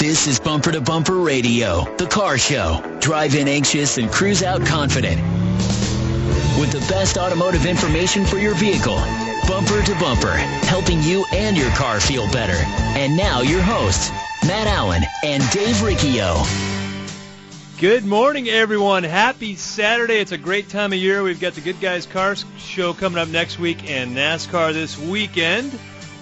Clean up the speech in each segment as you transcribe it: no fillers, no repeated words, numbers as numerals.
This is Bumper to Bumper Radio, the car show. Drive in anxious and cruise out confident. With the best automotive information for your vehicle. Bumper to Bumper, helping you and your car feel better. And now your hosts, Matt Allen and Dave Riccio. Good morning, everyone. Happy Saturday. It's a great time of year. We've got the Good Guys Car Show coming up next week and NASCAR this weekend.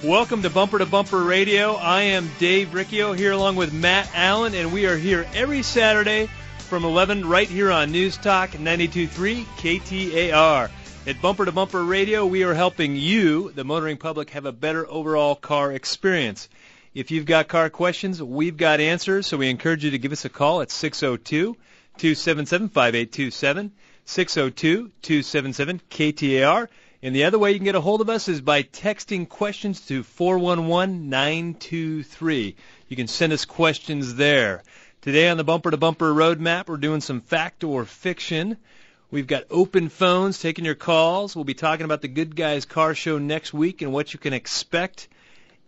Welcome to Bumper Radio. I am Dave Riccio here along with Matt Allen, and we are here every Saturday from 11 right here on News Talk 92.3 KTAR. At Bumper to Bumper Radio, we are helping you, the motoring public, have a better overall car experience. If you've got car questions, we've got answers, so we encourage you to give us a call at 602-277-5827, 602-277-KTAR. And the other way you can get a hold of us is by texting questions to 411-923. You can send us questions there. Today on the Bumper to Bumper Roadmap, we're doing some fact or fiction. We've got open phones taking your calls. We'll be talking about the Good Guys Car Show next week and what you can expect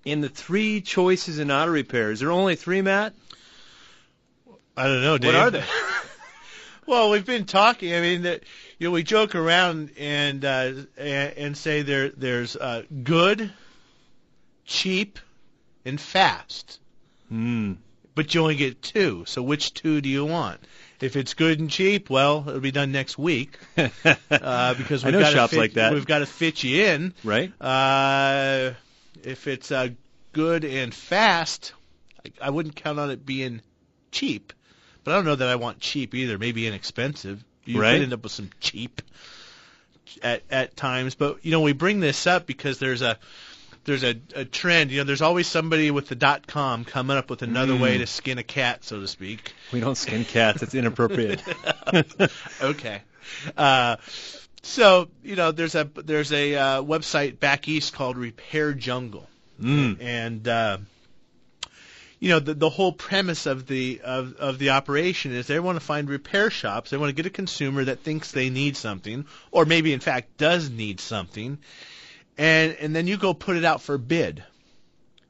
in the three choices in auto repair. Is there only three, Matt? I don't know, Dave. What are they? Well, we've been talking. I mean, we joke around and say there's good, cheap, and fast. But you only get two. So which two do you want? If it's good and cheap, well, it'll be done next week because I know shops like that. We've got to fit you in, right? If it's good and fast, I wouldn't count on it being cheap. But I don't know that I want cheap either. Maybe inexpensive. You could end up with some cheap at times. But we bring this up because there's a trend. There's always somebody with the .com coming up with another way to skin a cat, so to speak. We don't skin cats. It's inappropriate. Okay. So there's a website back east called Repair Jungle, and the whole premise of the operation is they want to find repair shops. They want to get a consumer that thinks they need something, or maybe in fact does need something, and then you go put it out for bid.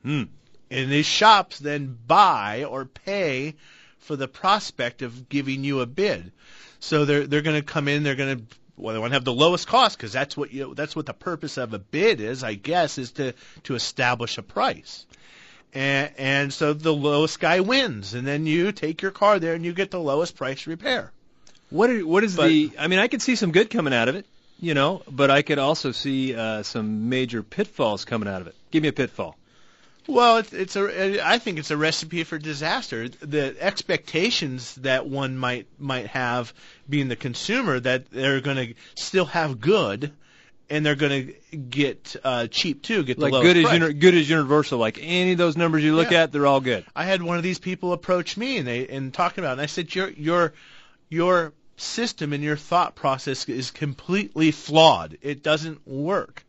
And these shops then buy or pay for the prospect of giving you a bid. So they're going to come in. They want to have the lowest cost because that's what the purpose of a bid is, I guess, is to establish a price. And so the lowest guy wins, and then you take your car there and you get the lowest price repair. I mean, I could see some good coming out of it, but I could also see some major pitfalls coming out of it. Give me a pitfall. Well, I think it's a recipe for disaster. The expectations that one might have, being the consumer, that they're going to still have good, and they're going to get cheap too, get the lowest price. Good is universal. Like any of those numbers you look at, they're all good. I had one of these people approach me and talking about it, and I said, your system and your thought process is completely flawed. It doesn't work.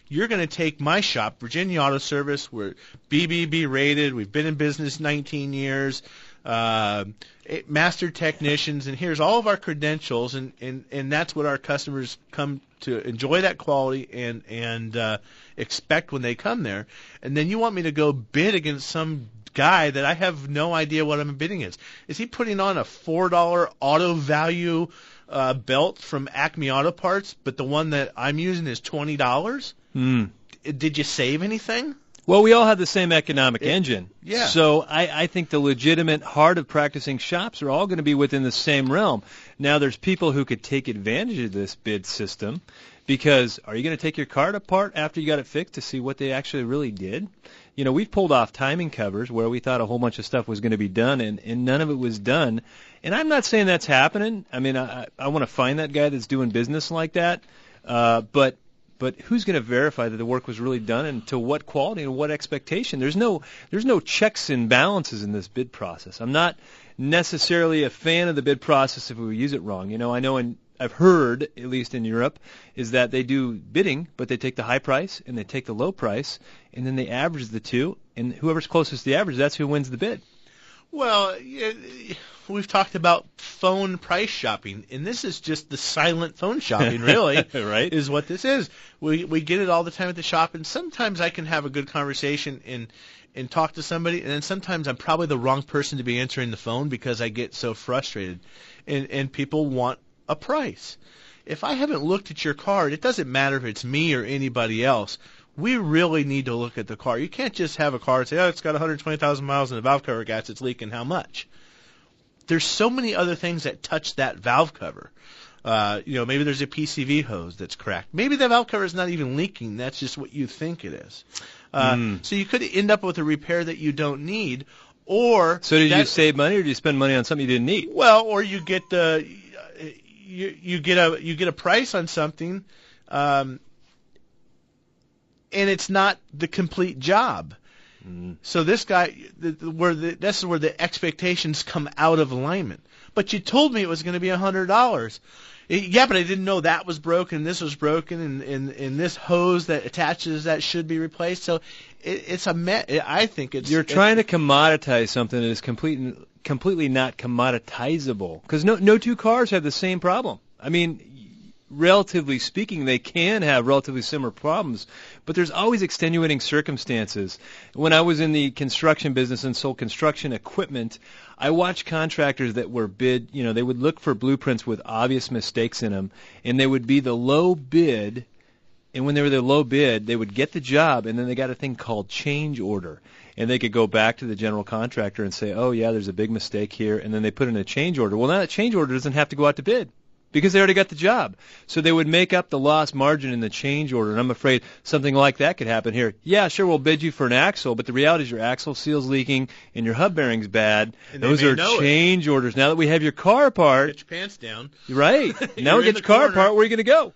You're going to take my shop, Virginia Auto Service. We're BBB rated. We've been in business 19 years. Master technicians, and here's all of our credentials, and that's what our customers come to enjoy, that quality and expect when they come there. And then you want me to go bid against some guy that I have no idea what I'm bidding against. Is he putting on a $4 auto value belt from Acme Auto Parts, but the one that I'm using is $20? Did you save anything? Well, we all have the same economic engine. Yeah. So I think the legitimate heart of practicing shops are all going to be within the same realm. Now, there's people who could take advantage of this bid system because are you going to take your car apart after you got it fixed to see what they actually really did? We've pulled off timing covers where we thought a whole bunch of stuff was going to be done, and none of it was done. And I'm not saying that's happening. I mean, I want to find that guy that's doing business like that. But who's going to verify that the work was really done and to what quality and what expectation? There's no checks and balances in this bid process. I'm not necessarily a fan of the bid process if we use it wrong. I know I've heard, at least in Europe, is that they do bidding, but they take the high price and they take the low price, and then they average the two, and whoever's closest to the average, that's who wins the bid. Well, we've talked about phone price shopping, and this is just the silent phone shopping, really, right? Is what this is. We get it all the time at the shop, and sometimes I can have a good conversation and talk to somebody, and then sometimes I'm probably the wrong person to be answering the phone because I get so frustrated, and people want a price. If I haven't looked at your car, it doesn't matter if it's me or anybody else. We really need to look at the car. You can't just have a car and say, oh, it's got 120,000 miles and the valve cover gas, it's leaking how much? There's so many other things that touch that valve cover. Maybe there's a PCV hose that's cracked. Maybe the valve cover is not even leaking. That's just what you think it is. So you could end up with a repair that you don't need, or so did you save money, or did you spend money on something you didn't need? Well, or you get you get a price on something, and it's not the complete job. So this guy, this is where the expectations come out of alignment. But you told me it was going to be $100. Yeah, but I didn't know that was broken, this was broken, and this hose that attaches that should be replaced. So it's a I think it's... You're trying to commoditize something that is completely not commoditizable, because no two cars have the same problem. I mean, relatively speaking, they can have relatively similar problems, but there's always extenuating circumstances. When I was in the construction business and sold construction equipment, I watched contractors that were bid, they would look for blueprints with obvious mistakes in them, and they would be the low bid, and when they were the low bid, they would get the job, and then they got a thing called change order. And they could go back to the general contractor and say, oh, yeah, there's a big mistake here, and then they put in a change order. Well, now that change order doesn't have to go out to bid, because they already got the job. So they would make up the lost margin in the change order, and I'm afraid something like that could happen here. Yeah, sure, we'll bid you for an axle, but the reality is your axle seal's leaking and your hub bearing's bad. And those are change orders. Now that we have your car apart... Get your pants down. Right. Now we get your car apart, where are you going to go?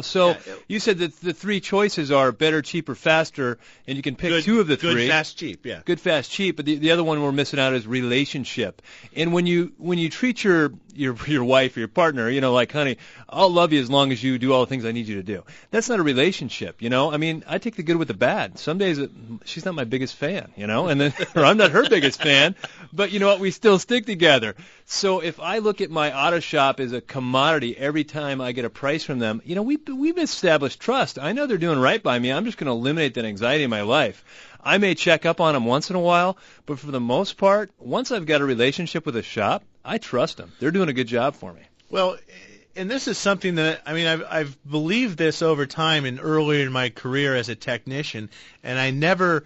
So you said that the three choices are better, cheaper, faster, and you can pick two of the three. Good, fast, cheap, yeah. Good, fast, cheap, but the other one we're missing out is relationship. And when you treat your wife or your partner, like, honey, I'll love you as long as you do all the things I need you to do. That's not a relationship, I mean, I take the good with the bad. Some days she's not my biggest fan, and then or I'm not her biggest fan, but you know what, we still stick together. So if I look at my auto shop as a commodity every time I get a price from them, we've established trust. I know they're doing right by me. I'm just going to eliminate that anxiety in my life. I may check up on them once in a while, but for the most part, once I've got a relationship with a shop, I trust them. They're doing a good job for me. Well, and this is something that, I mean, I've believed this over time and earlier in my career as a technician, and I never...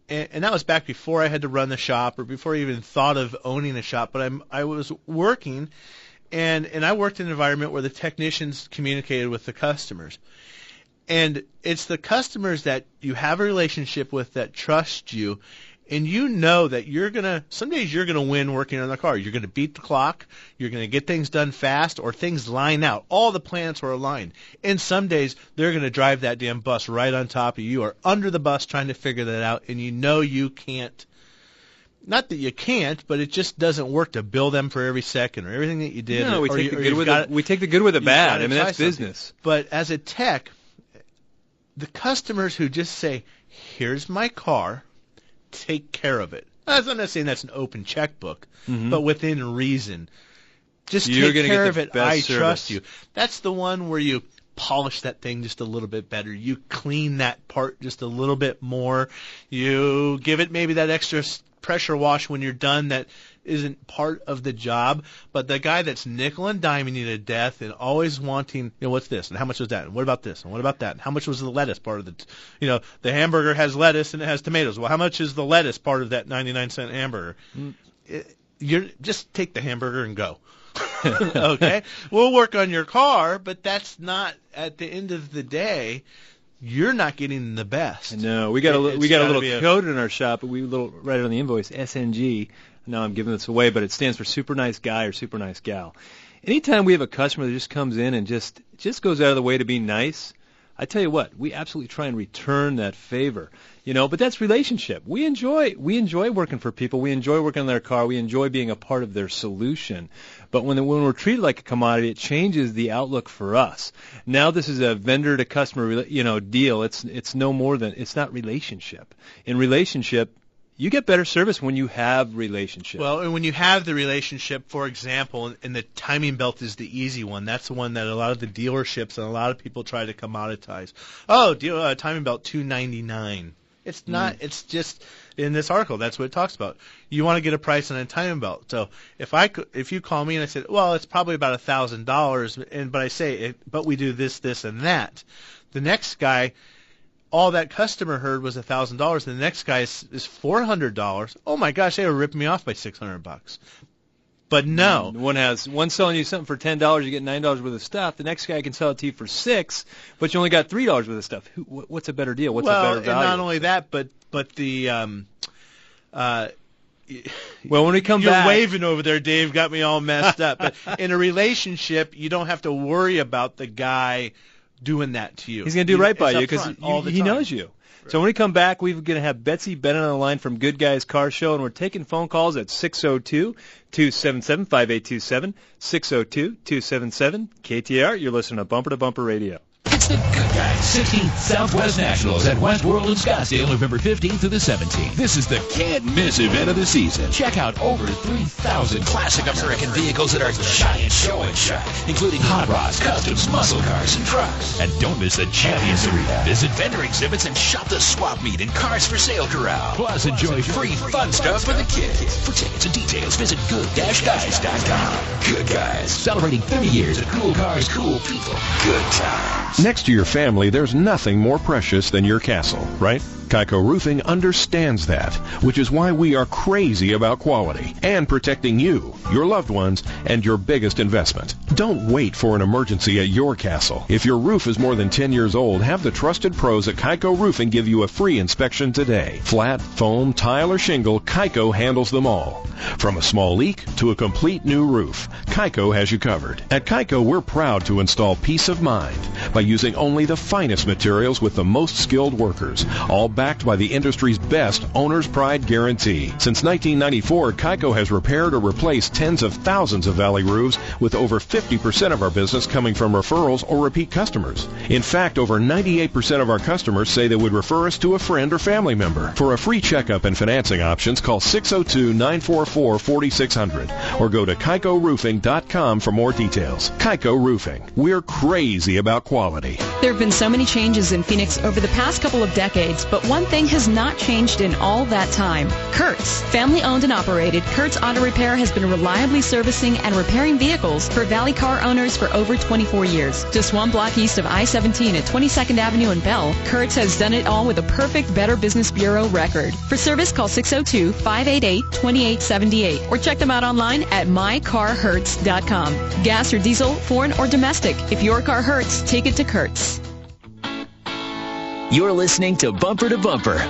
And that was back before I had to run the shop or before I even thought of owning a shop. But I was working, and I worked in an environment where the technicians communicated with the customers. And it's the customers that you have a relationship with that trust you, and you know that some days you're going to win working on the car. You're going to beat the clock. You're going to get things done fast, or things line out. All the planets are aligned. And some days they're going to drive that damn bus right on top of you or under the bus trying to figure that out, and you can't. Not that you can't, but it just doesn't work to bill them for every second or everything that you did. No, we take the good with the bad. I mean, that's business. But as a tech, the customers who just say, here's my car, take care of it. I'm not saying that's an open checkbook, but within reason. Just take care of it. I trust you. That's the one where you polish that thing just a little bit better. You clean that part just a little bit more. You give it maybe that extra pressure wash when you're done that isn't part of the job. But the guy that's nickel and diming you to death and always wanting, what's this? And how much was that? And what about this? And what about that? And how much was the lettuce part of the, the hamburger has lettuce and it has tomatoes. Well, how much is the lettuce part of that 99-cent hamburger? You just take the hamburger and go. Okay? We'll work on your car, but that's not, at the end of the day, you're not getting the best. No, we got a little code in our shop, but we write it on the invoice, SNG. No, I'm giving this away, but it stands for super nice guy or super nice gal. Anytime we have a customer that just comes in and just goes out of the way to be nice, I tell you what, we absolutely try and return that favor. But that's relationship. We enjoy working for people. We enjoy working on their car. We enjoy being a part of their solution. But when we're treated like a commodity, it changes the outlook for us. Now this is a vendor to customer, deal. It's no more than, it's not relationship. In relationship, you get better service when you have relationship. Well, and when you have the relationship, for example, and the timing belt is the easy one. That's the one that a lot of the dealerships and a lot of people try to commoditize. Oh, timing belt $299. It's not. It's just In this article, that's what it talks about. You want to get a price on a timing belt. So if you call me and I said, well, it's probably about $1,000, but I say, but we do this, this, and that. The next guy, all that customer heard was $1,000, and the next guy is $400. Oh my gosh, they were ripping me off by $600. But no, one's selling you something for $10, you get $9 worth of stuff. The next guy can sell it to you for $6, but you only got $3 worth of stuff. What's a better deal? What's a better value? And not only that, but the well, when we come you're back, waving over there, Dave, got me all messed up. But in a relationship, you don't have to worry about the guy doing that to you. He's going to do right by you because he knows you. Right. So when we come back, we're going to have Betsy Bennett on the line from Good Guys Car Show, and we're taking phone calls at 602-277-5827, 602-277, KTAR. You're listening to Bumper to Bumper Radio. It's the Good Guys 16th Southwest Nationals at Westworld in Scottsdale, November 15th through the 17th. This is the can't-miss event of the season. Check out over 3,000 classic American vehicles at our giant show and shop, including hot rods, customs, muscle cars, and trucks. And don't miss the Champions Arena. Visit vendor exhibits and shop the swap meet and cars for sale corral. Plus, enjoy free fun stuff for the kids. For tickets and details, visit good-guys.com. Good Guys, celebrating 30 years of cool cars, cool people, good times. Next to your family, there's nothing more precious than your castle, right? Kaiko Roofing understands that, which is why we are crazy about quality and protecting you, your loved ones, and your biggest investment. Don't wait for an emergency at your castle. If your roof is more than 10 years old, have the trusted pros at Kaiko Roofing give you a free inspection today. Flat, foam, tile, or shingle, Kaiko handles them all. From a small leak to a complete new roof, Kaiko has you covered. At Kaiko, we're proud to install peace of mind by using only the finest materials with the most skilled workers, all backed by the industry's best owner's pride guarantee. Since 1994, Kaiko has repaired or replaced tens of thousands of valley roofs, with over 50% of our business coming from referrals or repeat customers. In fact, over 98% of our customers say they would refer us to a friend or family member. For a free checkup and financing options, call 602-944-4600 or go to KaikoRoofing.com for more details. Kaiko Roofing. We're crazy about quality. There have been so many changes in Phoenix over the past couple of decades, but one thing has not changed in all that time. Kurtz. Family owned and operated, Kurtz Auto Repair has been reliably servicing and repairing vehicles for Valley car owners for over 24 years. Just one block east of I-17 at 22nd Avenue in Bell, Kurtz has done it all with a perfect Better Business Bureau record. For service, call 602-588-2878 or check them out online at mycarhurts.com. Gas or diesel, foreign or domestic. If your car hurts, take it to Kurtz. You're listening to Bumper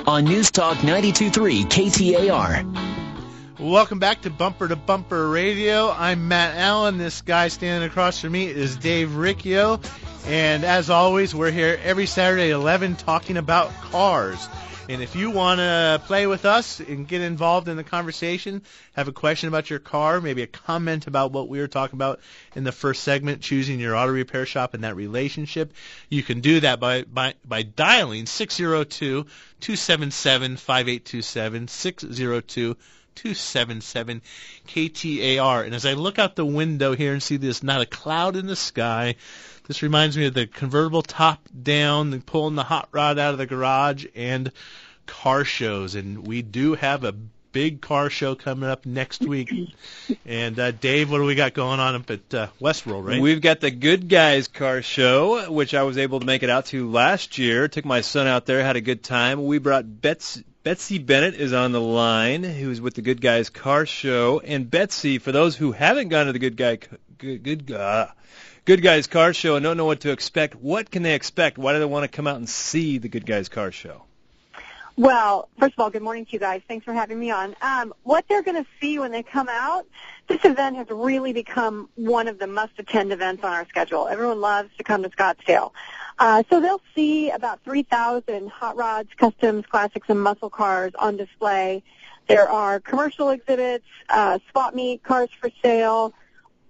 on News Talk 92.3 KTAR. Welcome back to Bumper Radio. I'm Matt Allen. This guy standing across from me is Dave Riccio. And as always, we're here every Saturday at 11 talking about cars. And if you want to play with us and get involved in the conversation, have a question about your car, maybe a comment about what we were talking about in the first segment, choosing your auto repair shop and that relationship, you can do that by dialing 602-277-5827, 602-277 KTAR. And as I look out the window here and see there's not a cloud in the sky, this reminds me of the convertible top down, pulling the hot rod out of the garage, and car shows. And we do have a big car show coming up next week. And Dave, what do we got going on up at Westworld, right? We've got the Good Guys Car Show, which I was able to make it out to last year. Took my son out there, had a good time. We brought Betsy Bennett is on the line, who's with the Good Guys Car Show. And Betsy, for those who haven't gone to the Good Guys Car Show and don't know what to expect, what can they expect? Why do they want to come out and see the Good Guys Car Show? Well, first of all, good morning to you guys. Thanks for having me on. What they're going to see when they come out, this event has really become one of the must-attend events on our schedule. Everyone loves to come to Scottsdale. So they'll see about 3,000 hot rods, customs, classics, and muscle cars on display. There are commercial exhibits, swap meet, cars for sale.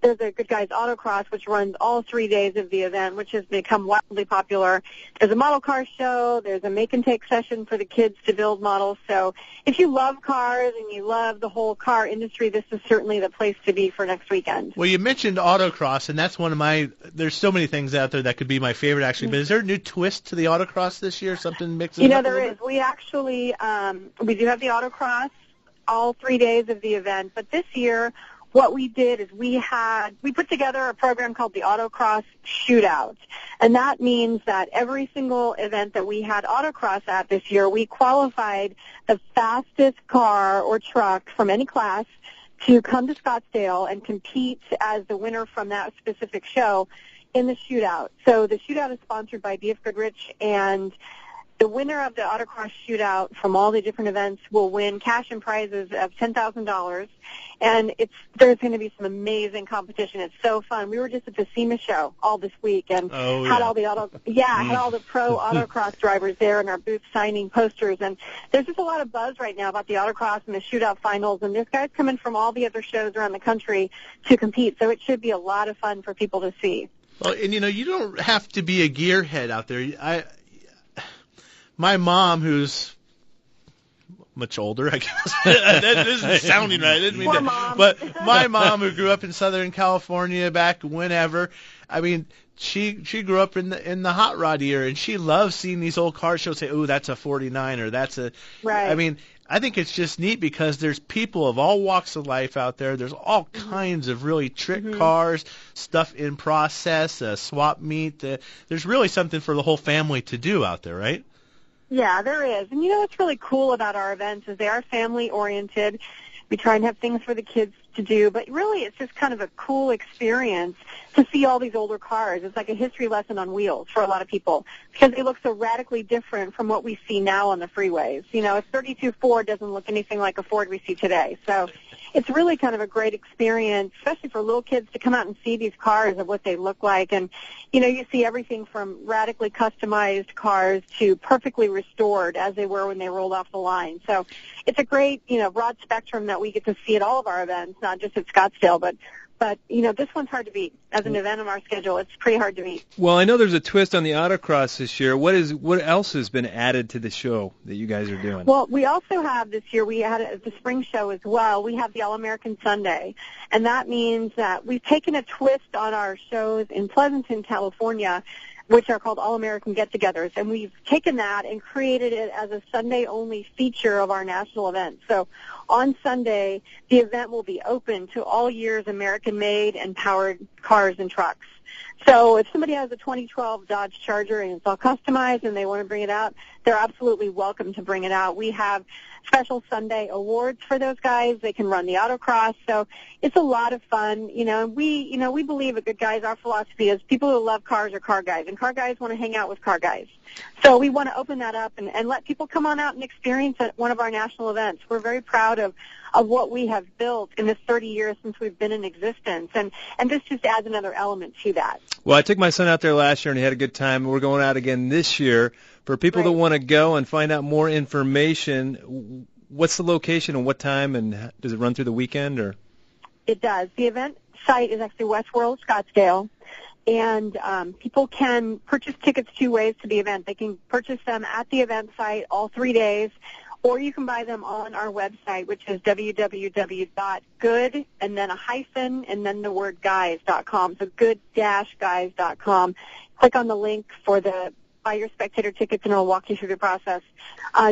There's a Good Guys Autocross, which runs all 3 days of the event, which has become wildly popular. There's a model car show. There's a make and take session for the kids to build models. So if you love cars and you love the whole car industry, this is certainly the place to be for next weekend. Well, you mentioned autocross, and that's one of my, there's so many things out there that could be my favorite, actually. But is there a new twist to the autocross this year? Something mixing up there is. We actually, we do have the autocross all 3 days of the event. But this year, what we did is we put together a program called the Autocross Shootout. And that means that every single event that we had autocross at this year, we qualified the fastest car or truck from any class to come to Scottsdale and compete as the winner from that specific show in the shootout. So the shootout is sponsored by B.F. Goodrich, and the winner of the autocross shootout from all the different events will win cash and prizes of $10,000. And there's going to be some amazing competition. It's so fun. We were just at the SEMA show all this week and had all the had all the pro autocross drivers there in our booth signing posters. And there's just a lot of buzz right now about the autocross and the shootout finals. And there's guys coming from all the other shows around the country to compete. So it should be a lot of fun for people to see. Well, and you don't have to be a gearhead out there. My mom, who's much older, I guess. That isn't sounding right. I didn't mean Poor that. Mom. But my mom, who grew up in Southern California back whenever, I mean, she grew up in the hot rod era, and she loves seeing these old cars. She'll say, "Oh, that's a 49, or that's a." Right. I mean, I think it's just neat because there's people of all walks of life out there. There's all kinds of really trick cars, stuff in process, swap meet. There's really something for the whole family to do out there, right? Yeah, there is. And what's really cool about our events is they are family-oriented. We try and have things for the kids to do, but really it's just kind of a cool experience to see all these older cars. It's like a history lesson on wheels for a lot of people because they look so radically different from what we see now on the freeways. A 32 Ford doesn't look anything like a Ford we see today. So it's really kind of a great experience, especially for little kids to come out and see these cars of what they look like. And, you see everything from radically customized cars to perfectly restored as they were when they rolled off the line. So it's a great, broad spectrum that we get to see at all of our events, not just at Scottsdale, but this one's hard to beat. As an event on our schedule, it's pretty hard to beat. Well, I know there's a twist on the autocross this year. What else has been added to the show that you guys are doing? Well, we also have this year, we had it at the spring show as well. We have the All-American Sunday, and that means that we've taken a twist on our shows in Pleasanton, California, which are called All-American Get-Togethers, and we've taken that and created it as a Sunday-only feature of our national event. So on Sunday, the event will be open to all year's American-made and powered cars and trucks. So if somebody has a 2012 Dodge Charger and it's all customized and they want to bring it out, they're absolutely welcome to bring it out. We have special Sunday awards for those guys. They can run the autocross. So it's a lot of fun. We believe at Good Guys, our philosophy is people who love cars are car guys, and car guys want to hang out with car guys. So we want to open that up and let people come on out and experience at one of our national events. We're very proud of what we have built in this 30 years since we've been in existence, and this just adds another element to that. Well, I took my son out there last year, and he had a good time. We're going out again this year. For people that want to go and find out more information, what's the location and what time, and does it run through the weekend? Or It does. The event site is actually Westworld Scottsdale, and people can purchase tickets two ways to the event. They can purchase them at the event site all 3 days, or you can buy them on our website, which is www.good and then a hyphen and then the word guys.com. So good-guys.com. Click on the link for the buy your spectator tickets, and it'll walk you through the process.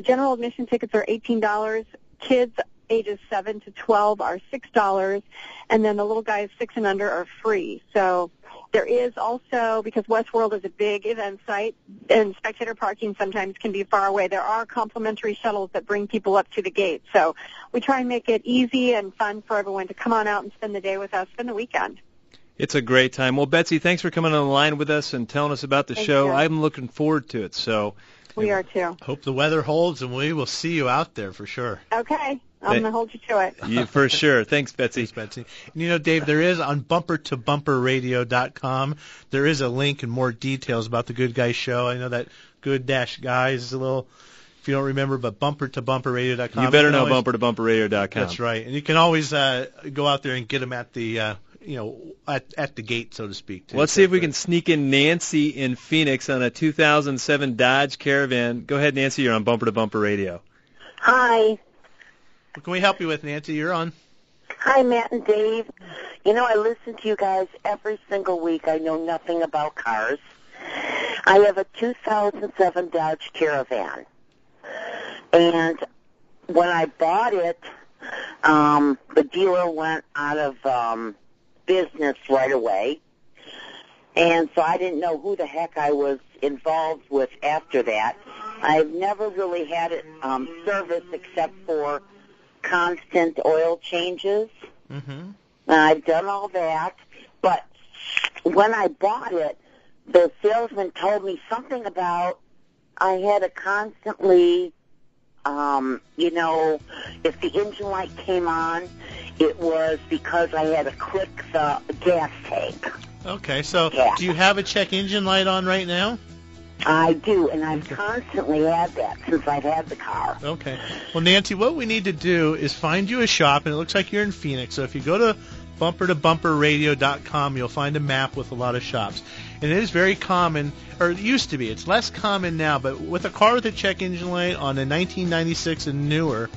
General admission tickets are $18. Kids ages 7 to 12 are $6, and then the little guys 6 and under are free. So there is also, because Westworld is a big event site, and spectator parking sometimes can be far away, there are complimentary shuttles that bring people up to the gate. So we try and make it easy and fun for everyone to come on out and spend the day with us, spend the weekend. It's a great time. Well, Betsy, thanks for coming on the line with us and telling us about the show. I'm looking forward to it. So we are too. Hope the weather holds, and we will see you out there for sure. Okay. I'm going to hold you to it. You, for sure. Thanks, Betsy. Thanks, Betsy. And Dave, there is on bumpertobumperradio.com, there is a link and more details about the Good Guys show. I know that good-guys is a little, if you don't remember, but bumpertobumperradio.com. You better know bumpertobumperradio.com. That's right. And you can always go out there and get them at the at the gate, so to speak. Let's see if we can sneak in Nancy in Phoenix on a 2007 Dodge Caravan. Go ahead, Nancy. You're on Bumper to Bumper Radio. Hi. What can we help you with, Nancy? You're on. Hi, Matt and Dave. I listen to you guys every single week. I know nothing about cars. I have a 2007 Dodge Caravan. And when I bought it, the dealer went out of business right away. And so I didn't know who the heck I was involved with after that. I've never really had it serviced except for constant oil changes. Mm-hmm. I've done all that. But when I bought it, the salesman told me something about I had to constantly, if the engine light came on, it was because I had to click the gas tank. Okay, so Yeah. Do you have a check engine light on right now? I do, and I've constantly had that since I've had the car. Okay. Well, Nancy, what we need to do is find you a shop, and it looks like you're in Phoenix. So if you go to bumpertobumperradio.com, you'll find a map with a lot of shops. And it is very common, or it used to be. It's less common now, but with a car with a check engine light on a 1996 and newer,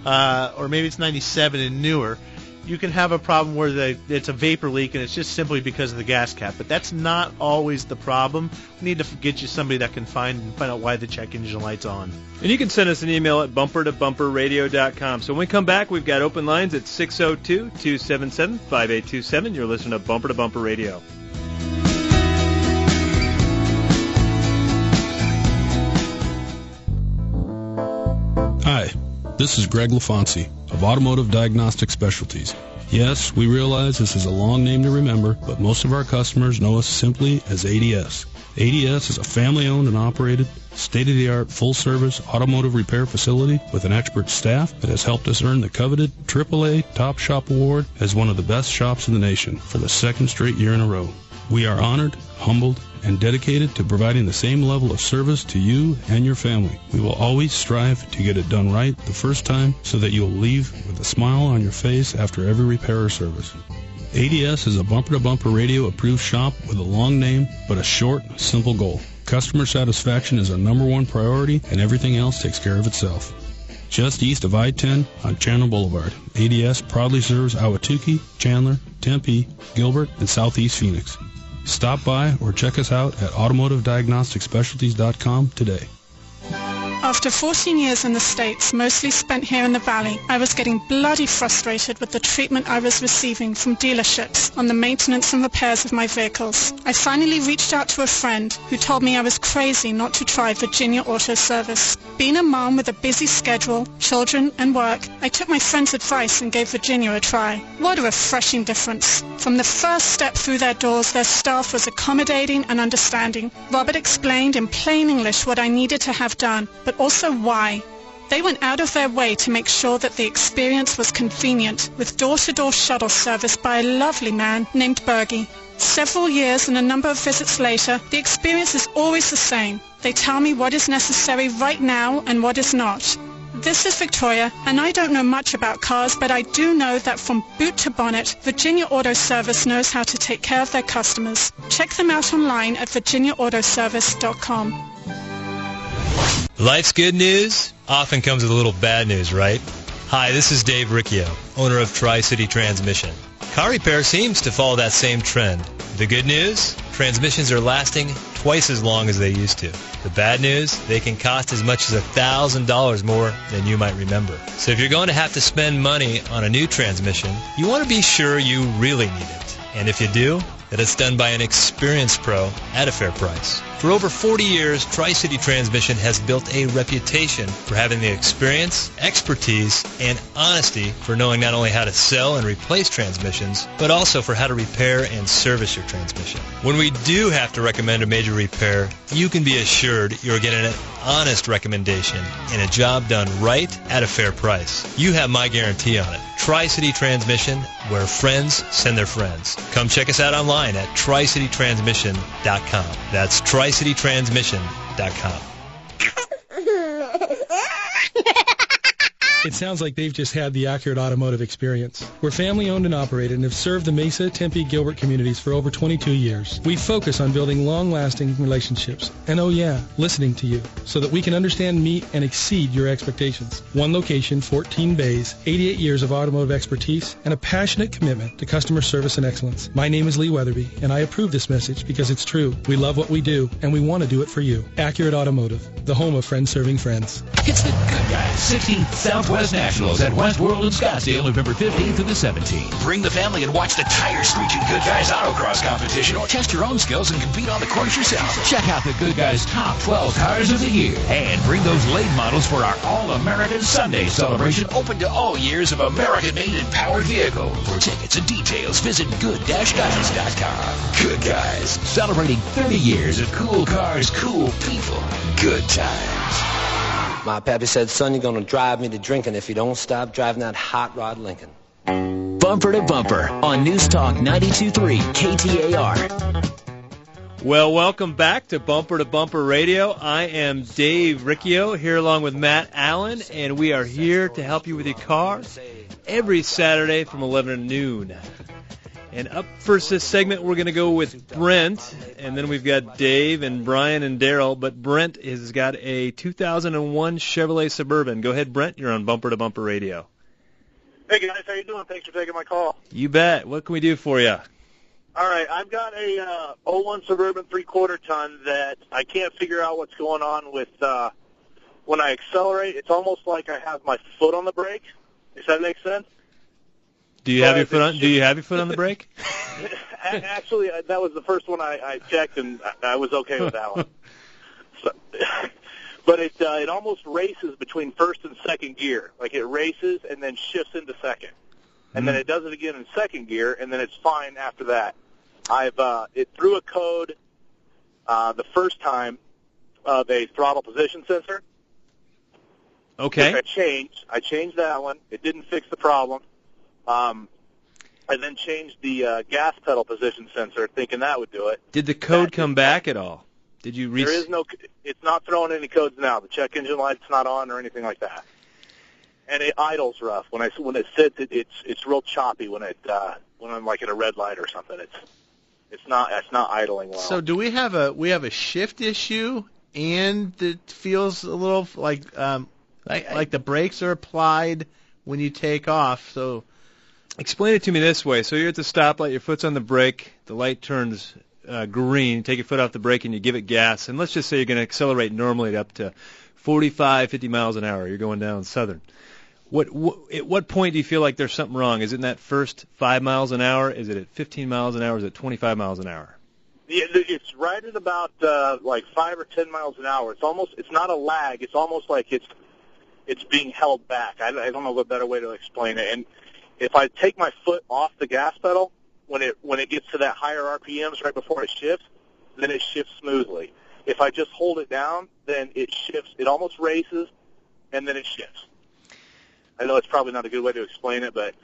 or maybe it's 97 and newer, you can have a problem where it's a vapor leak, and it's just simply because of the gas cap. But that's not always the problem. We need to get you somebody that can find out why the check engine light's on. And you can send us an email at bumpertobumperradio.com. So when we come back, we've got open lines at 602-277-5827. You're listening to Bumper to Bumper Radio. Hi, this is Greg LaFonsi of Automotive Diagnostic Specialties. Yes, we realize this is a long name to remember, but most of our customers know us simply as ADS. ADS is a family-owned and operated, state-of-the-art, full-service automotive repair facility with an expert staff that has helped us earn the coveted AAA Top Shop Award as one of the best shops in the nation for the second straight year in a row. We are honored, humbled, and dedicated to providing the same level of service to you and your family. We will always strive to get it done right the first time so that you'll leave with a smile on your face after every repair or service. ADS is a bumper-to-bumper radio approved shop with a long name but a short, simple goal. Customer satisfaction is our number one priority, and everything else takes care of itself. Just east of I-10 on Chandler Boulevard, ADS proudly serves Ahwatukee, Chandler, Tempe, Gilbert, and Southeast Phoenix. Stop by or check us out at automotivediagnosticspecialties.com today. After 14 years in the States, mostly spent here in the Valley, I was getting bloody frustrated with the treatment I was receiving from dealerships on the maintenance and repairs of my vehicles. I finally reached out to a friend who told me I was crazy not to try Virginia Auto Service. Being a mom with a busy schedule, children, and work, I took my friend's advice and gave Virginia a try. What a refreshing difference. From the first step through their doors, their staff was accommodating and understanding. Robert explained in plain English what I needed to have done, but also why. They went out of their way to make sure that the experience was convenient, with door-to-door shuttle service by a lovely man named Bergie. Several years and a number of visits later, the experience is always the same. They tell me what is necessary right now and what is not. This is Victoria, and I don't know much about cars, but I do know that from boot to bonnet, Virginia Auto Service knows how to take care of their customers. Check them out online at virginiaautoservice.com. Life's good news often comes with a little bad news, right? Hi, this is Dave Riccio, owner of Tri-City Transmission. Car repair seems to follow that same trend. The good news? Transmissions are lasting twice as long as they used to. The bad news? They can cost as much as $1,000 more than you might remember. So if you're going to have to spend money on a new transmission, you want to be sure you really need it. And if you do, that it's done by an experienced pro at a fair price. For over 40 years, Tri-City Transmission has built a reputation for having the experience, expertise, and honesty for knowing not only how to sell and replace transmissions, but also for how to repair and service your transmission. When we do have to recommend a major repair, you can be assured you're getting an honest recommendation and a job done right at a fair price. You have my guarantee on it. Tri-City Transmission, where friends send their friends. Come check us out online at tricitytransmission.com. That's tricitytransmission.com. It sounds like they've just had the accurate automotive experience. We're family-owned and operated and have served the Mesa, Tempe, Gilbert communities for over 22 years. We focus on building long-lasting relationships and, listening to you so that we can understand, meet, and exceed your expectations. One location, 14 bays, 88 years of automotive expertise, and a passionate commitment to customer service and excellence. My name is Lee Weatherby, and I approve this message because it's true. We love what we do, and we want to do it for you. Accurate Automotive, the home of friends serving friends. It's the Good Guys 16th Southwest Nationals at Westworld in Scottsdale, November 15th through the 17th. Bring the family and watch the tire-screeching Good Guys autocross competition, or test your own skills and compete on the course yourself. Check out the Good Guys top 12 cars of the year, and bring those late models for our All-American Sunday celebration, open to all years of American-made and powered vehicles. For tickets and details, visit good-guys.com. Good Guys, celebrating 30 years of cool cars, cool people, good times. My pappy said, son, you're going to drive me to drinking if you don't stop driving that hot rod Lincoln. Bumper to Bumper on News Talk 92.3 KTAR. Well, welcome back to Bumper Radio. I am Dave Riccio here along with Matt Allen, and we are here to help you with your car every Saturday from 11 to noon. And up first this segment, we're going to go with Brent, and then we've got Dave and Brian and Daryl. But Brent has got a 2001 Chevrolet Suburban. Go ahead, Brent. You're on Bumper to Bumper Radio. Hey, guys. How you doing? Thanks for taking my call. You bet. What can we do for you? All right. I've got a 01 Suburban 3/4 ton that I can't figure out what's going on with when I accelerate. It's almost like I have my foot on the brake. Does that make sense? Do you have your foot on? Do you have your foot on the brake? Actually, that was the first one I checked, and I was okay with that one. So, but it almost races between first and second gear. Like it races and then shifts into second, and then it does it again in second gear, and then it's fine after that. It threw a code the first time of a throttle position sensor. Okay. I changed that one. It didn't fix the problem. I then changed the gas pedal position sensor, thinking that would do it. Did the code come back at all? Did you? There is no. It's not throwing any codes now. The check engine light's not on or anything like that. And it idles rough when it sits. It's real choppy when I'm like at a red light or something. It's not idling well. So do we have a shift issue, and it feels a little like the brakes are applied when you take off? So. Explain it to me this way. So you're at the stoplight, your foot's on the brake, the light turns green, you take your foot off the brake and you give it gas, and let's just say you're going to accelerate normally up to 45, 50 miles an hour. You're going down southern. At what point do you feel like there's something wrong? Is it in that first 5 miles an hour? Is it at 15 miles an hour? Is it 25 miles an hour? Yeah, it's right at about like 5 or 10 miles an hour. It's not a lag. It's almost like it's being held back. I don't know a better way to explain it. And if I take my foot off the gas pedal, when it gets to that higher RPMs right before it shifts, then it shifts smoothly. If I just hold it down, then it shifts. It almost races, and then it shifts. I know it's probably not a good way to explain it, but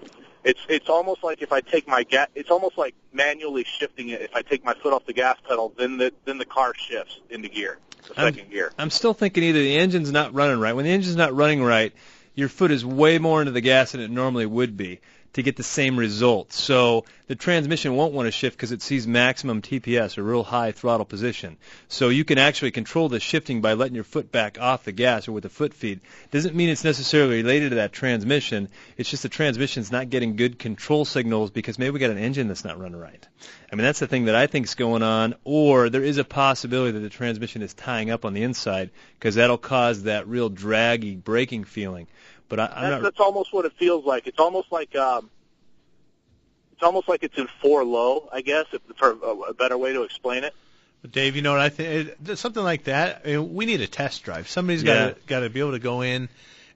it's almost like if I take it's almost like manually shifting it. If I take my foot off the gas pedal, then the car shifts into gear, second gear. I'm still thinking either the engine's not running right. When the engine's not running right, your foot is way more into the gas than it normally would be to get the same result. So the transmission won't want to shift because it sees maximum TPS, or real high throttle position. So you can actually control the shifting by letting your foot back off the gas or with the foot feed. Doesn't mean it's necessarily related to that transmission. It's just the transmission's not getting good control signals because maybe we got an engine that's not running right. I mean, that's the thing that I think is going on. Or there is a possibility that the transmission is tying up on the inside because that'll cause that real draggy braking feeling. But that's almost what it feels like. It's almost like it's in 4 low, I guess, for a better way to explain it. But Dave, you know what I think? Something like that. I mean, we need a test drive. Somebody's got to be able to go in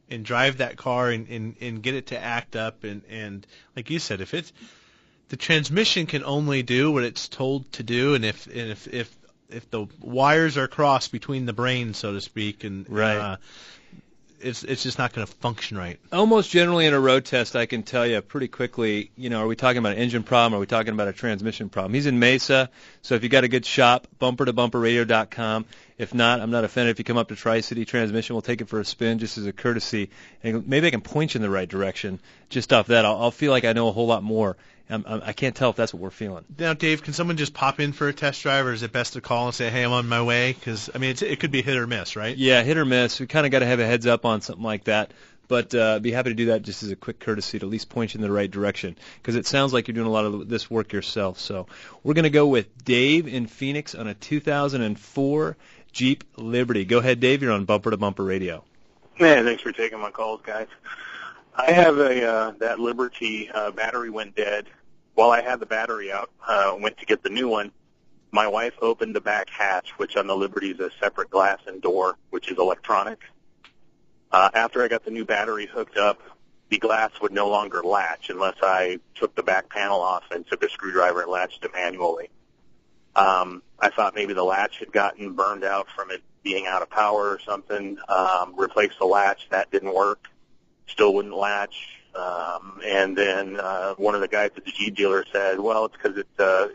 and drive that car and get it to act up. And like you said, if the transmission can only do what it's told to do, and if the wires are crossed between the brains, so to speak, and right. It's just not going to function right. Almost generally in a road test, I can tell you pretty quickly, are we talking about an engine problem or are we talking about a transmission problem? He's in Mesa, so if you got a good shop, bumpertobumperradio.com. If not, I'm not offended. If you come up to Tri-City Transmission, we'll take it for a spin just as a courtesy. And maybe I can point you in the right direction. Just off that, I'll feel like I know a whole lot more. I can't tell if that's what we're feeling. Now, Dave, can someone just pop in for a test drive, or is it best to call and say, hey, I'm on my way? Because, I mean, it could be hit or miss, right? Yeah, hit or miss. We kind of got to have a heads up on something like that. But be happy to do that just as a quick courtesy to at least point you in the right direction, because it sounds like you're doing a lot of this work yourself. So we're going to go with Dave in Phoenix on a 2004 Jeep Liberty. Go ahead, Dave. You're on Bumper to Bumper Radio. Yeah, thanks for taking my calls, guys. I have that Liberty battery went dead. While I had the battery out, went to get the new one. My wife opened the back hatch, which on the Liberty is a separate glass and door, which is electronic. After I got the new battery hooked up, the glass would no longer latch unless I took the back panel off and took a screwdriver and latched it manually. I thought maybe the latch had gotten burned out from it being out of power or something. Replaced the latch. That didn't work. Still wouldn't latch. And then one of the guys at the Jeep dealer said, well, it's because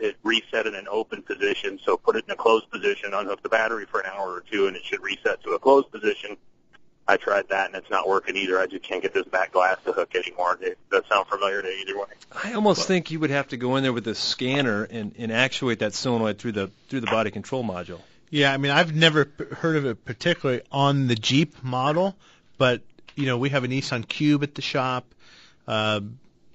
it reset in an open position, so put it in a closed position, unhook the battery for an hour or two, and it should reset to a closed position. I tried that, and it's not working either. I just can't get this back glass to hook anymore. Does that sound familiar to either way? I almost think you would have to go in there with a scanner and actuate that solenoid through the body control module. Yeah, I mean, I've never heard of it particularly on the Jeep model, but, you know, we have a Nissan Cube at the shop.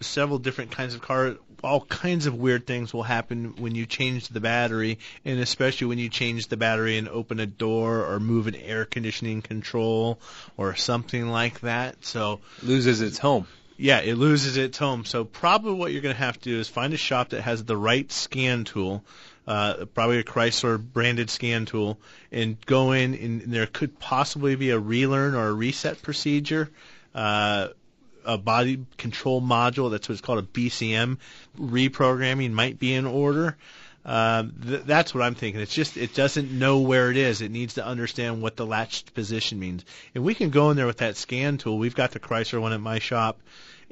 Several different kinds of cars. All kinds of weird things will happen when you change the battery, and especially when you change the battery and open a door or move an air conditioning control or something like that. So loses its home. Yeah, it loses its home. So probably what you're going to have to do is find a shop that has the right scan tool, probably a Chrysler branded scan tool, and go in, and there could possibly be a relearn or a reset procedure. A body control module, that's what it's called, a BCM reprogramming might be in order. That's what I'm thinking. It's just it doesn't know where it is. It needs to understand what the latched position means. And we can go in there with that scan tool. We've got the Chrysler one at my shop,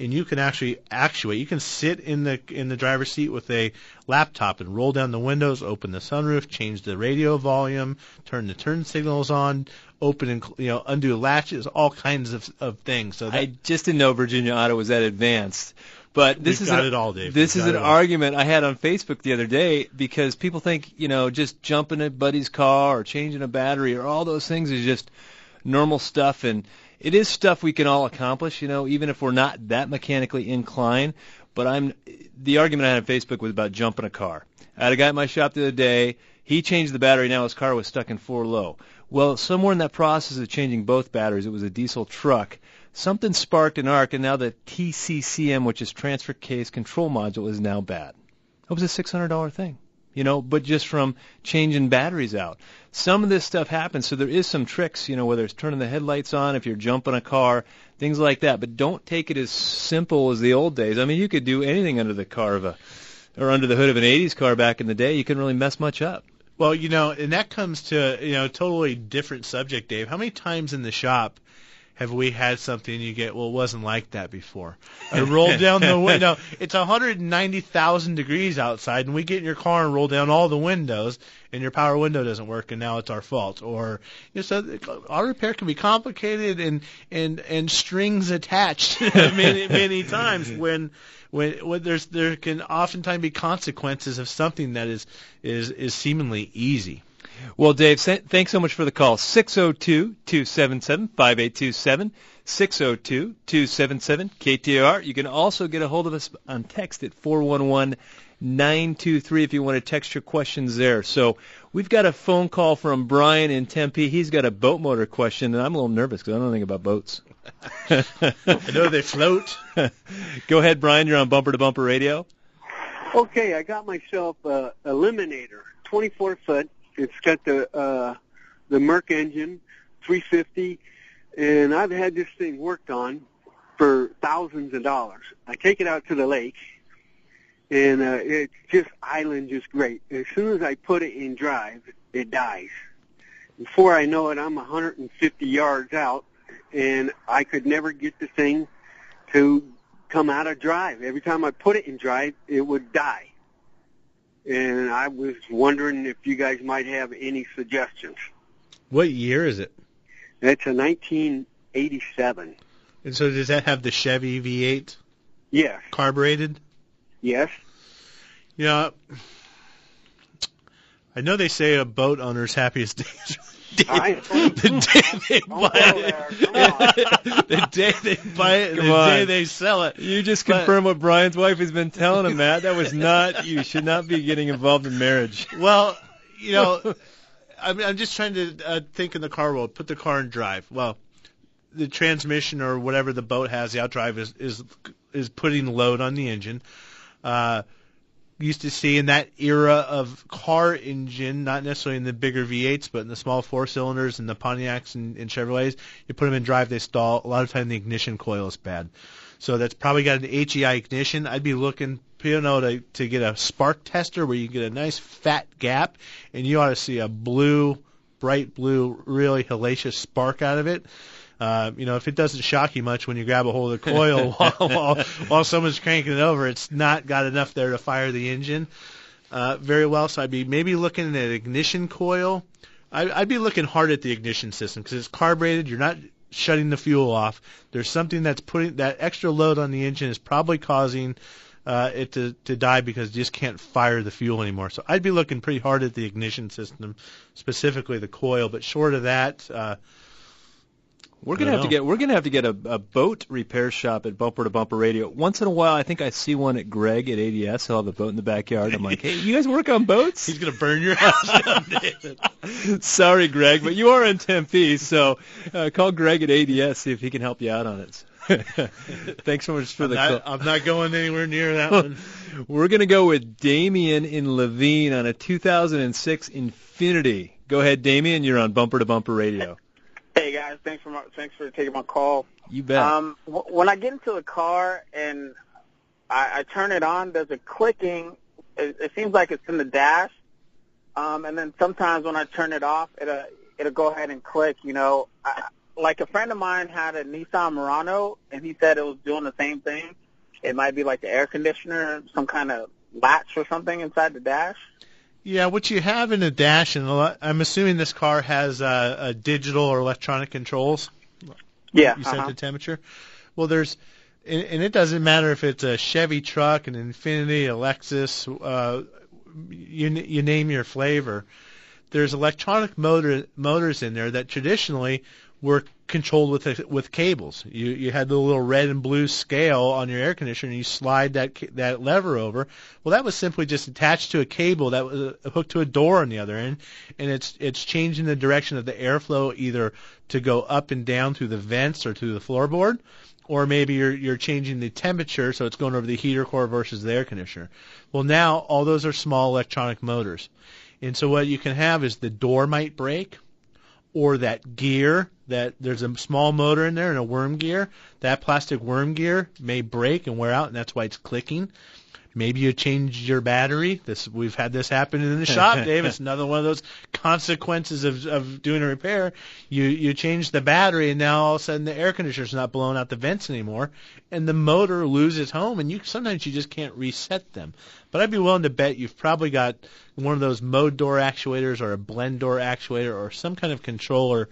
and you can actually actuate. You can sit in the driver's seat with a laptop and roll down the windows, open the sunroof, change the radio volume, turn the turn signals on, open and undo latches, all kinds of things. So I just didn't know Virginia Auto was that advanced. But this is an argument I had on Facebook the other day, because people think, just jumping a buddy's car or changing a battery or all those things is just normal stuff, and it is stuff we can all accomplish, even if we're not that mechanically inclined. But the argument I had on Facebook was about jumping a car. I had a guy at my shop the other day. He changed the battery. Now his car was stuck in 4 low. Well, somewhere in that process of changing both batteries, it was a diesel truck. Something sparked an arc, and now the TCCM, which is transfer case control module, is now bad. That was a $600 thing, but just from changing batteries out. Some of this stuff happens, so there is some tricks, whether it's turning the headlights on, if you're jumping a car, things like that. But don't take it as simple as the old days. I mean, you could do anything under the car or under the hood of an 80s car back in the day. You couldn't really mess much up. Well, and that comes to, a totally different subject, Dave. How many times in the shop have we had something you get, well, it wasn't like that before? I rolled down the window. It's 190,000 degrees outside, and we get in your car and roll down all the windows, and your power window doesn't work, and now it's our fault. Or, so auto repair can be complicated and strings attached many times when there can oftentimes be consequences of something that is seemingly easy. Well, Dave, thanks so much for the call. 602-277-5827, 602-277-KTAR. You can also get a hold of us on text at 411-923 if you want to text your questions there. So we've got a phone call from Brian in Tempe. He's got a boat motor question, and I'm a little nervous because I don't know anything about boats. I know they float. Go ahead, Brian. You're on Bumper to Bumper Radio. Okay, I got myself a Eliminator, 24-foot. It's got the Merc engine, 350, and I've had this thing worked on for thousands of dollars. I take it out to the lake, and it's just island just great. As soon as I put it in drive, it dies. Before I know it, I'm 150 yards out, and I could never get the thing to come out of drive. Every time I put it in drive, it would die. And I was wondering if you guys might have any suggestions. What year is it? It's a 1987. And so does that have the Chevy V8? Yes. Carbureted? Yes. Yeah. I know they say a boat owner's happiest day is the day they buy it. The day they buy it and the day they sell it. You just confirmed what Brian's wife has been telling him, Matt. That was not, you should not be getting involved in marriage. Well, you know, I'm just trying to think in the car world, put the car in drive. Well, the transmission or whatever the boat has, the outdrive is putting load on the engine. Used to see in that era of car engine, not necessarily in the bigger V8s, but in the small four-cylinders and the Pontiacs and Chevrolets, you put them in drive, they stall. A lot of time the ignition coil is bad. So that's probably got an HEI ignition. I'd be looking, to get a spark tester where you get a nice fat gap, and you ought to see a blue, bright blue, really hellacious spark out of it. If it doesn't shock you much when you grab a hold of the coil while someone's cranking it over, it's not got enough there to fire the engine very well. So I'd be maybe looking at ignition coil. I'd be looking hard at the ignition system because it's carbureted. You're not shutting the fuel off. There's something that's putting that extra load on the engine is probably causing it to die because you just can't fire the fuel anymore. So I'd be looking pretty hard at the ignition system, specifically the coil. But short of that. We're gonna have to get a boat repair shop at Bumper to Bumper Radio. Once in a while, I think I see one at Greg at ADS. He'll have a boat in the backyard. I'm like, hey, you guys work on boats? He's gonna burn your house down, David. Sorry, Greg, but you are in Tempe, so call Greg at ADS, see if he can help you out on it. Thanks so much for the call. I'm not going anywhere near that one. We're gonna go with Damien in Levine on a 2006 Infiniti. Go ahead, Damien. You're on Bumper to Bumper Radio. Hey guys, thanks for taking my call. You bet. When I get into the car and I turn it on, there's a clicking. It seems like it's in the dash, and then sometimes when I turn it off, it'll go ahead and click. Like a friend of mine had a Nissan Murano, and he said it was doing the same thing. It might be like the air conditioner, some kind of latch or something inside the dash. Yeah, what you have in a dash, and I'm assuming this car has a digital or electronic controls. Yeah. You set the temperature. Well, and it doesn't matter if it's a Chevy truck, an Infiniti, a Lexus, you name your flavor. There's electronic motors in there that traditionally were controlled with cables. You had the little red and blue scale on your air conditioner, and you slide that lever over. Well, that was simply just attached to a cable that was hooked to a door on the other end, and it's changing the direction of the airflow either to go up and down through the vents or through the floorboard, or maybe you're changing the temperature, so it's going over the heater core versus the air conditioner. Well, now all those are small electronic motors, and so what you can have is the door might break, or that gear, that there's a small motor in there and a worm gear. That plastic worm gear may break and wear out, and that's why it's clicking. Maybe you changed your battery. We've had this happen in the shop, Dave. It's another one of those consequences of doing a repair. You change the battery, and now all of a sudden the air conditioner's not blowing out the vents anymore, and the motor loses home, and sometimes you just can't reset them. But I'd be willing to bet you've probably got one of those mode door actuators or a blend door actuator or some kind of controller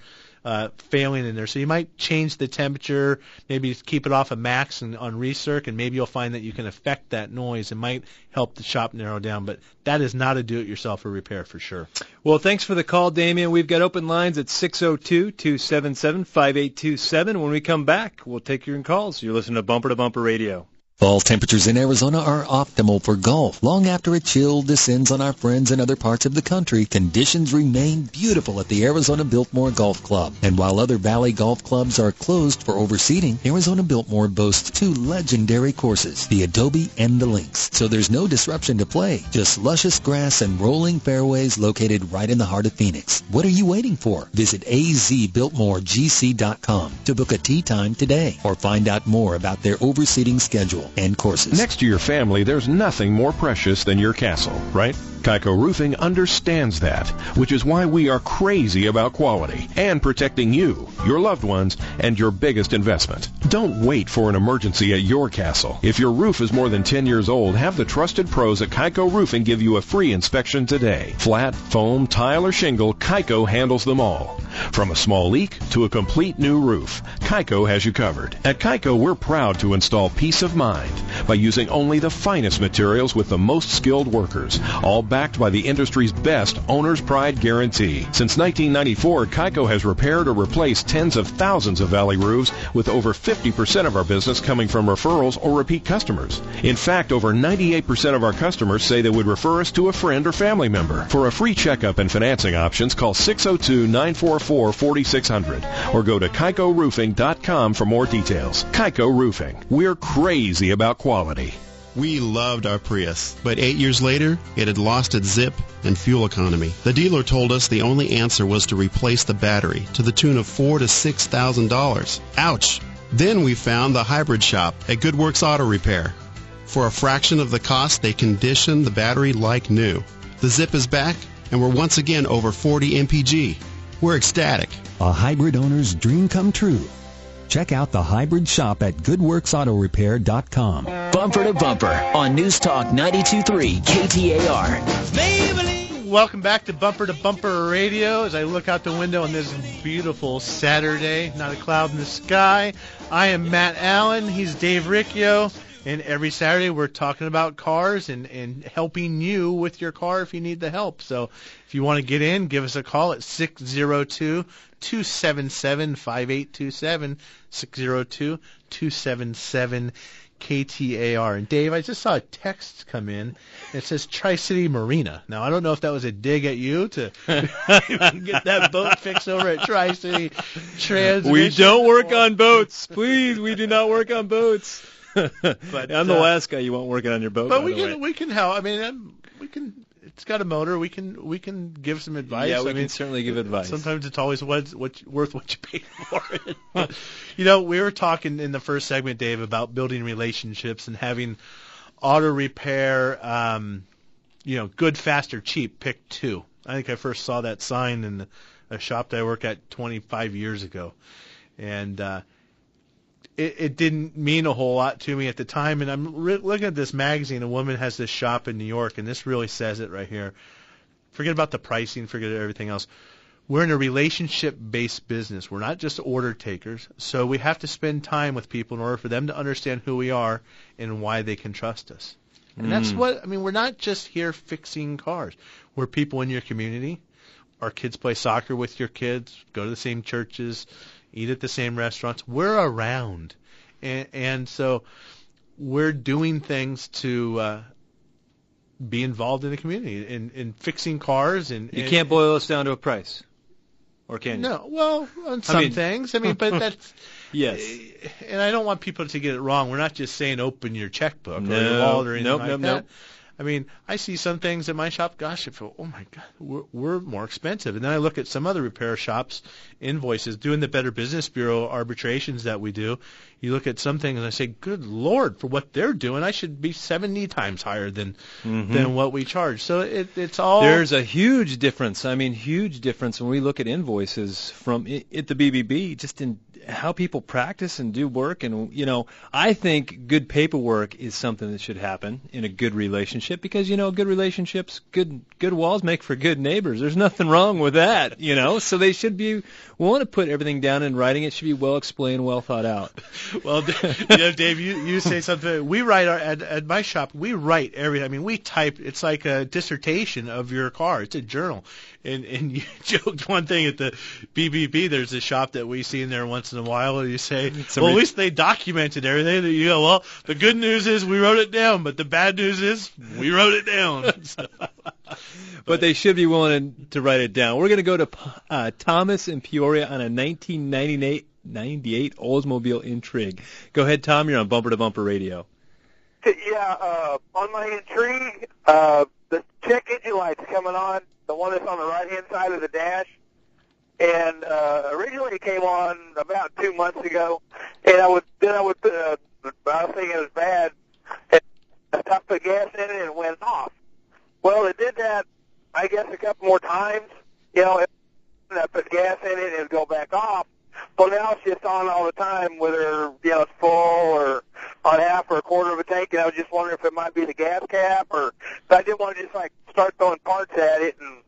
failing in there. So you might change the temperature, maybe keep it off of max and on recirc, and maybe you'll find that you can affect that noise. It might help the shop narrow down, but that is not a do-it-yourself repair for sure. Well, thanks for the call, Damien. We've got open lines at 602-277-5827. When we come back, we'll take your calls. You're listening to Bumper Radio. Fall temperatures in Arizona are optimal for golf. Long after a chill descends on our friends in other parts of the country, conditions remain beautiful at the Arizona Biltmore Golf Club. And while other Valley golf clubs are closed for overseeding, Arizona Biltmore boasts two legendary courses, the Adobe and the Links. So there's no disruption to play, just luscious grass and rolling fairways located right in the heart of Phoenix. What are you waiting for? Visit azbiltmoregc.com to book a tee time today or find out more about their overseeding schedule and courses. Next to your family, there's nothing more precious than your castle, right? Kaiko Roofing understands that, which is why we are crazy about quality and protecting you, your loved ones, and your biggest investment. Don't wait for an emergency at your castle. If your roof is more than 10 years old, have the trusted pros at Kaiko Roofing give you a free inspection today. Flat, foam, tile, or shingle, Kaiko handles them all. From a small leak to a complete new roof, Kaiko has you covered. At Kaiko, we're proud to install peace of mind by using only the finest materials with the most skilled workers, all backed by the industry's best owner's pride guarantee. Since 1994, Kaiko has repaired or replaced tens of thousands of valley roofs, with over 50% of our business coming from referrals or repeat customers. In fact, over 98% of our customers say they would refer us to a friend or family member. For a free checkup and financing options, call 602-944-4600 or go to KaikoRoofing.com for more details. Kaiko Roofing. We're crazy about quality. We loved our Prius, but 8 years later, it had lost its zip and fuel economy. The dealer told us the only answer was to replace the battery to the tune of $4,000 to $6,000. Ouch! Then we found the hybrid shop at Good Works Auto Repair. For a fraction of the cost, they conditioned the battery like new. The zip is back, and we're once again over 40 mpg. We're ecstatic. A hybrid owner's dream come true. Check out the hybrid shop at goodworksautorepair.com. Bumper to Bumper on News Talk 92.3 KTAR. Welcome back to Bumper Radio. As I look out the window on this beautiful Saturday, not a cloud in the sky, I am Matt Allen. He's Dave Riccio. And every Saturday we're talking about cars and helping you with your car if you need the help. So if you want to get in, give us a call at 602-277-5827, 602-277-KTAR. And Dave, I just saw a text come in. It says Tri-City Marina. Now, I don't know if that was a dig at you to get that boat fixed over at Tri-City Transmission. We don't work on boats. Please, we do not work on boats. But I'm the last guy you want working on your boat. But we can help. I mean, we can. It's got a motor. We can give some advice. Yeah, we can certainly give advice. Sometimes it's always worth what you pay for it. You know, we were talking in the first segment, Dave, about building relationships and having auto repair. Good, fast, or cheap. Pick two. I think I first saw that sign in a shop that I worked at 25 years ago, and it didn't mean a whole lot to me at the time. And I'm looking at this magazine. A woman has this shop in New York, and this really says it right here. Forget about the pricing. Forget everything else. We're in a relationship-based business. We're not just order takers. So we have to spend time with people in order for them to understand who we are and why they can trust us. And that's what, I mean, we're not just here fixing cars. We're people in your community. Our kids play soccer with your kids, go to the same churches, eat at the same restaurants. We're around. And so we're doing things to be involved in the community, in fixing cars. You can't boil us down to a price, or can you? No, well, on some things. I mean, but that's... Yes. And I don't want people to get it wrong. We're not just saying open your checkbook or your wallet or anything like that. I mean, I see some things at my shop, gosh, I feel, oh, my God, we're more expensive. And then I look at some other repair shops' invoices, doing the Better Business Bureau arbitrations that we do. You look at some things and I say, good Lord, for what they're doing, I should be 70 times higher than what we charge. So it's all... There's a huge difference. I mean, huge difference when we look at invoices from at the BBB, just in how people practice and do work. And, I think good paperwork is something that should happen in a good relationship because, good relationships, good walls make for good neighbors. There's nothing wrong with that, So they should be willing to put everything down in writing. It should be well explained, well thought out. Well, Dave, you say something. We write at my shop. We write everything. I mean, we type. It's like a dissertation of your car. It's a journal. And you joked one thing at the BBB. There's a shop that we see in there once in a while. And you say, well, at least they documented everything. You go, well, the good news is we wrote it down, but the bad news is we wrote it down. So. But they should be willing to write it down. We're going to go to Thomas in Peoria on a 1998 Oldsmobile Intrigue. Go ahead, Tom. You're on Bumper to Bumper Radio. Yeah, on my Intrigue, the check engine light's coming on, the one that's on the right-hand side of the dash. And originally it came on about 2 months ago, and I was thinking it was bad, and I stopped the gas in it and it went off. Well, it did that, I guess, a couple more times. I put gas in it and it would go back off. Well, now it's just on all the time, whether it's full or on half or a quarter of a tank, and I was just wondering if it might be the gas cap, or but I didn't want to just like start throwing parts at it and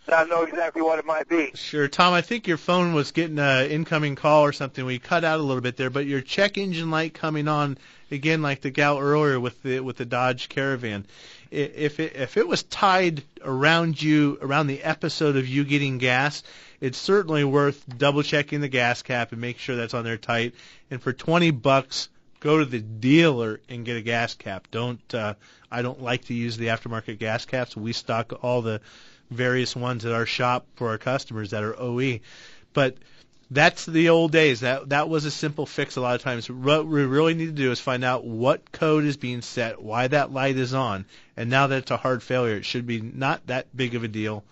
not know exactly what it might be. Sure, Tom. I think your phone was getting an incoming call or something. We cut out a little bit there, but your check engine light coming on again, like the gal earlier with the Dodge Caravan. If it was tied around the episode of you getting gas, it's certainly worth double checking the gas cap and make sure that's on there tight. And for $20, go to the dealer and get a gas cap. I don't like to use the aftermarket gas caps. We stock all the various ones at our shop for our customers that are OE. But that's the old days. That was a simple fix a lot of times. What we really need to do is find out what code is being set, why that light is on, and now that it's a hard failure, it should be not that big of a deal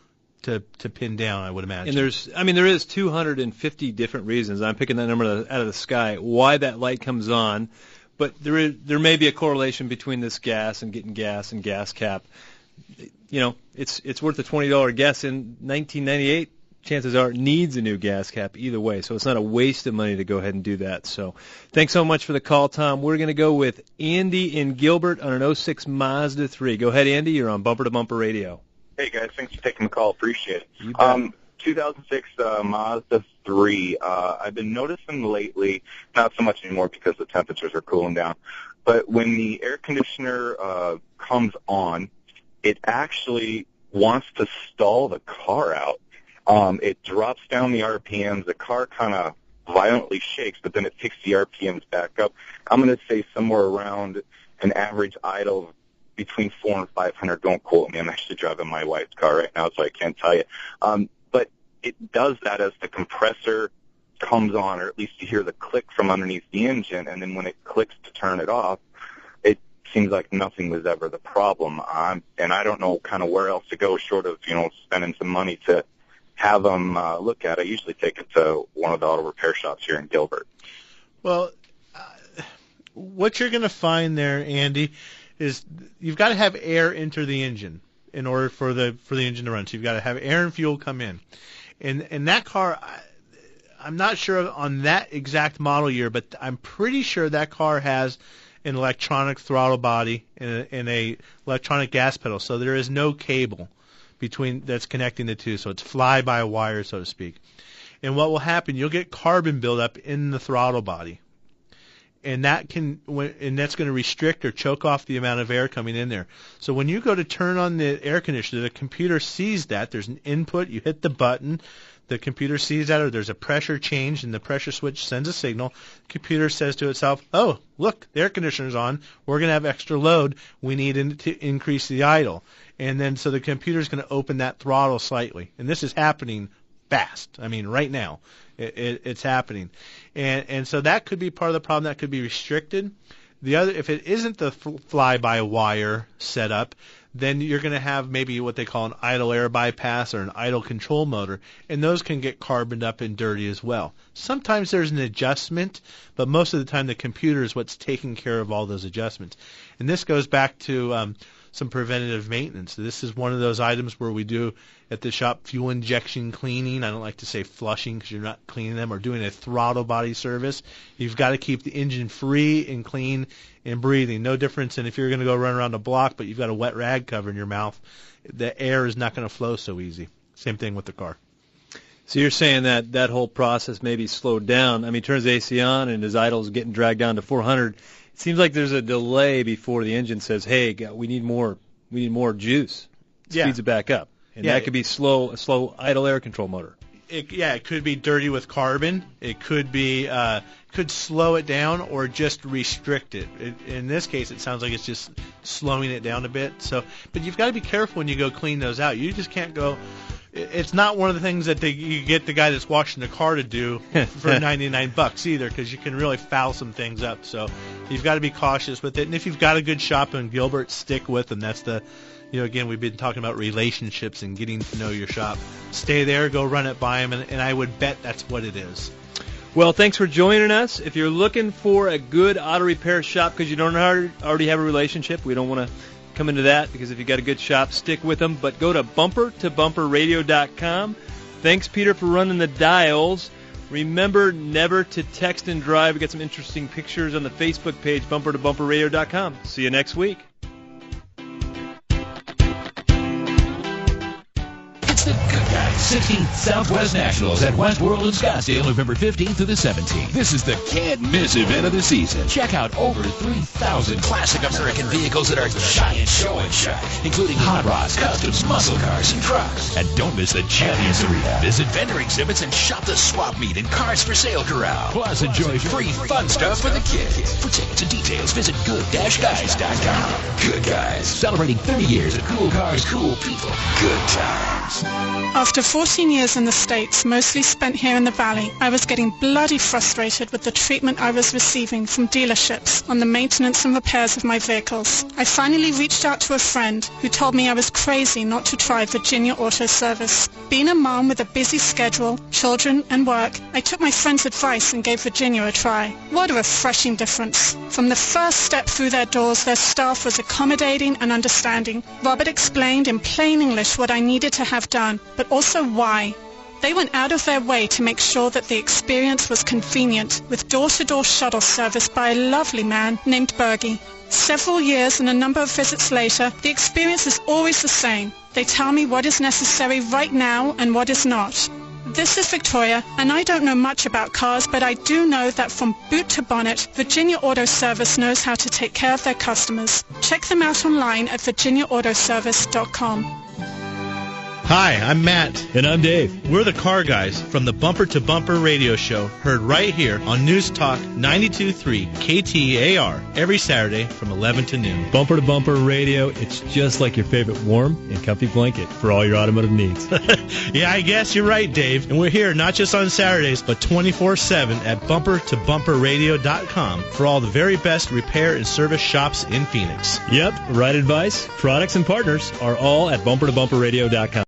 to pin down, I would imagine. And there is 250 different reasons. I'm picking that number out of the sky why that light comes on, but there may be a correlation between this gas and getting gas and gas cap. You know, it's worth a $20 guess. In 1998, chances are it needs a new gas cap either way, so it's not a waste of money to go ahead and do that. So thanks so much for the call, Tom. We're going to go with Andy in Gilbert on an 06 Mazda 3. Go ahead, Andy. You're on Bumper to Bumper Radio. Hey, guys. Thanks for taking the call. Appreciate it. 2006 Mazda 3. I've been noticing lately, not so much anymore because the temperatures are cooling down, but when the air conditioner comes on, it actually wants to stall the car out. It drops down the RPMs. The car kind of violently shakes, but then it picks the RPMs back up. I'm going to say somewhere around an average idle between 400 and 500. Don't quote me. I'm actually driving my wife's car right now, so I can't tell you. But it does that as the compressor comes on, or at least you hear the click from underneath the engine, and then when it clicks to turn it off, it seems like nothing was ever the problem. And I don't know kind of where else to go short of, spending some money to have them look at. I usually take it to one of the auto repair shops here in Gilbert. Well, what you're going to find there, Andy, is you've got to have air enter the engine in order for the engine to run. So you've got to have air and fuel come in. And that car, I'm not sure on that exact model year, but I'm pretty sure that car has an electronic throttle body and a electronic gas pedal. So there is no cable that's connecting the two. So it's fly-by-wire, so to speak. And what will happen, you'll get carbon buildup in the throttle body. And that's going to restrict or choke off the amount of air coming in there. So when you go to turn on the air conditioner, the computer sees that. There's an input. You hit the button. The computer sees that, or there's a pressure change, and the pressure switch sends a signal. The computer says to itself, oh, look, the air conditioner's on. We're going to have extra load. We need to increase the idle. And then so the computer's going to open that throttle slightly. And this is happening fast. I mean, right now. It's happening. And so that could be part of the problem. That could be restricted. The other, if it isn't the fly-by-wire setup, then you're going to have maybe what they call an idle air bypass or an idle control motor, and those can get carboned up and dirty as well. Sometimes there's an adjustment, but most of the time the computer is what's taking care of all those adjustments. And this goes back to some preventative maintenance. This is one of those items where we do at the shop fuel injection cleaning. I don't like to say flushing because you're not cleaning them, or doing a throttle body service. You've got to keep the engine free and clean and breathing. No difference than if you're going to go run around the block but you've got a wet rag covering your mouth. The air is not going to flow so easy. Same thing with the car. So you're saying that whole process may be slowed down. I mean, he turns the AC on and his idle's getting dragged down to 400. It seems like there's a delay before the engine says, hey, we need more juice. Speeds it back up. And that could be a slow idle air control motor. It could be dirty with carbon. It could be could slow it down or just restrict it. In this case, it sounds like it's just slowing it down a bit. But you've got to be careful when you go clean those out. You just can't go. It's not one of the things that you get the guy that's washing the car to do for $99 either, because you can really foul some things up. So you've got to be cautious with it. And if you've got a good shop in Gilbert, stick with them. That's the, again, we've been talking about relationships and getting to know your shop. Stay there, go run it by them, and I would bet that's what it is. Well, thanks for joining us. If you're looking for a good auto repair shop because you don't already have a relationship, we don't want to come into that, because if you got a good shop, stick with them. But go to bumpertobumperradio.com. Thanks, Peter, for running the dials. Remember never to text and drive. We got some interesting pictures on the Facebook page, bumpertobumperradio.com. See you next week. The Good Guys 16th Southwest Nationals at Westworld in Scottsdale, November 15th to the 17th. This is the can't-miss event of the season. Check out over 3,000 classic American vehicles at our giant show and shop, including hot rods, customs, muscle cars, and trucks. And don't miss the Champions Arena. Visit vendor exhibits and shop the swap meet and cars for sale corral. Plus, enjoy free fun stuff for the kids. For tickets and details, visit good-guys.com. Good Guys, celebrating 30 years of cool cars, cool people, good times. After 14 years in the States, mostly spent here in the Valley, I was getting bloody frustrated with the treatment I was receiving from dealerships on the maintenance and repairs of my vehicles. I finally reached out to a friend who told me I was crazy not to try Virginia Auto Service. Being a mom with a busy schedule, children, and work, I took my friend's advice and gave Virginia a try. What a refreshing difference. From the first step through their doors, their staff was accommodating and understanding. Robert explained in plain English what I needed to have done, but also why. They went out of their way to make sure that the experience was convenient, with door-to-door shuttle service by a lovely man named Bergie. Several years and a number of visits later, the experience is always the same. They tell me what is necessary right now and what is not. This is Victoria, and I don't know much about cars, but I do know that from boot to bonnet, Virginia Auto Service knows how to take care of their customers. Check them out online at virginiaautoservice.com. Hi, I'm Matt. And I'm Dave. We're the car guys from the Bumper to Bumper radio show, heard right here on News Talk 92.3 KTAR every Saturday from 11 to noon. Bumper to Bumper Radio, it's just like your favorite warm and comfy blanket for all your automotive needs. Yeah, I guess you're right, Dave. And we're here not just on Saturdays, but 24/7 at bumpertobumperradio.com for all the very best repair and service shops in Phoenix. Yep, right advice, products, and partners are all at bumpertobumperradio.com.